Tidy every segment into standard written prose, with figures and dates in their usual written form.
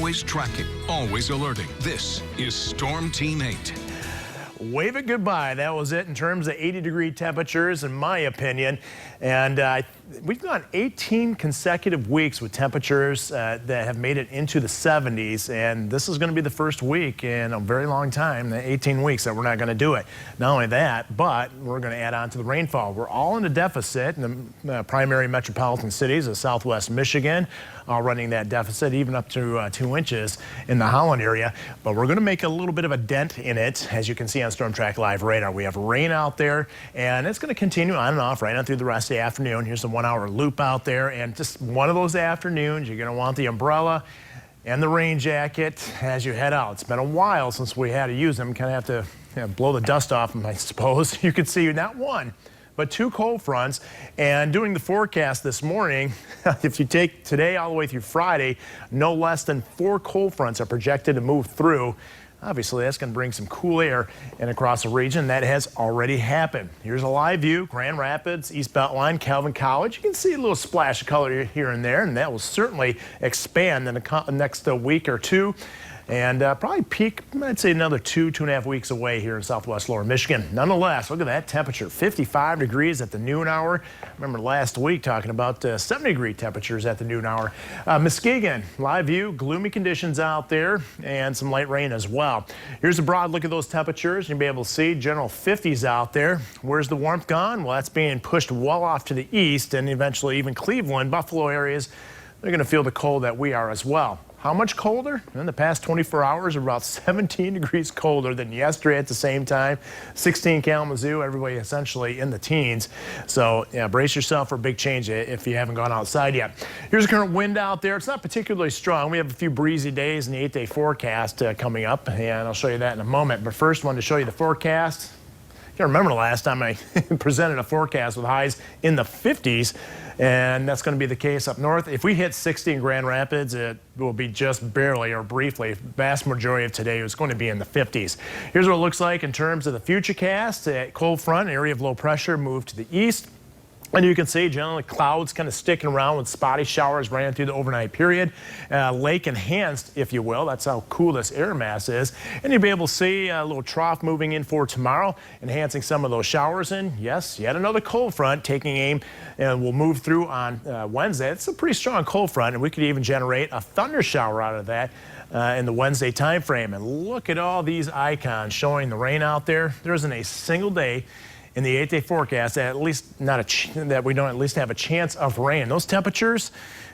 Always tracking, always alerting. This is Storm Team 8. Wave it goodbye. That was it in terms of 80-degree temperatures, in my opinion. And we've gone 18 consecutive weeks with temperatures that have made it into the 70s. And this is going to be the first week in a very long time, the 18 weeks, that we're not going to do it. Not only that, but we're going to add on to the rainfall. We're all in a deficit in the primary metropolitan cities of Southwest Michigan, running that deficit even up to 2 inches in the Holland area. But we're going to make a little bit of a dent in it, as you can see on Storm Track Live radar. We have rain out there, and it's going to continue on and off right on through the rest of the afternoon. Here's a 1-hour loop out there, and just one of those afternoons, you're going to want the umbrella and the rain jacket as you head out. It's been a while since we had to use them. Kind of have to blow the dust off them, I suppose. You could see not one, but 2 cold fronts. And doing the forecast this morning, if you take today all the way through Friday, no less than 4 cold fronts are projected to move through. Obviously, that's going to bring some cool air in across the region. That has already happened. Here's a live view, Grand Rapids, East Beltline, Calvin College. You can see a little splash of color here and there, and that will certainly expand in the next week or two. And probably peak, I'd say another 2.5 weeks away here in Southwest Lower Michigan. Nonetheless, look at that temperature, 55 degrees at the noon hour. I remember last week talking about 70-degree temperatures at the noon hour. Muskegon, live view, gloomy conditions out there and some light rain as well. Here's a broad look at those temperatures. You'll be able to see general 50s out there. Where's the warmth gone? Well, that's being pushed well off to the east, and eventually even Cleveland, Buffalo areas, they're going to feel the cold that we are as well. How much colder? In the past 24 hours, about 17 degrees colder than yesterday at the same time. 16 Kalamazoo, everybody essentially in the teens. So yeah, brace yourself for a big change if you haven't gone outside yet. Here's the current wind out there. It's not particularly strong. We have a few breezy days in the 8-day forecast coming up, and I'll show you that in a moment. But first, I wanted to show you the forecast. I can't remember the last time I presented a forecast with highs in the 50s, and that's going to be the case up north. If we hit 60 in Grand Rapids, it will be just barely or briefly. Vast majority of today is going to be in the 50s. Here's what it looks like in terms of the futurecast. Cold front, area of low pressure, moved to the east. And you can see generally clouds kind of sticking around with spotty showers running through the overnight period. Lake enhanced, if you will. That's how cool this air mass is. And you'll be able to see a little trough moving in for tomorrow, enhancing some of those showers in. Yes, yet another cold front taking aim and will move through on Wednesday. It's a pretty strong cold front, and we could even generate a thunder shower out of that in the Wednesday time frame. And look at all these icons showing the rain out there. There isn't a single day in the 8-day forecast that that we don't at least have a chance of rain. Those temperatures,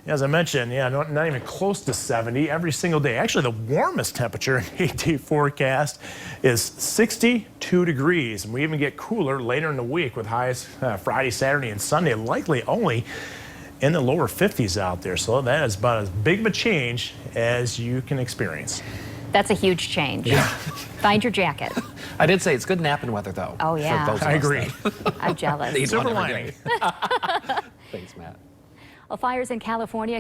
as I mentioned, yeah, not even close to 70 every single day. Actually, the warmest temperature in the 8-day forecast is 62 degrees. And we even get cooler later in the week with highs Friday, Saturday, and Sunday, likely only in the lower 50s out there. So that is about as big of a change as you can experience. That's a huge change. Yeah. Find your jacket. I did say it's good napping weather, though. Oh, yeah. For both of I us, agree. I'm jealous. Silver lining. Thanks, Matt. Well, fires in California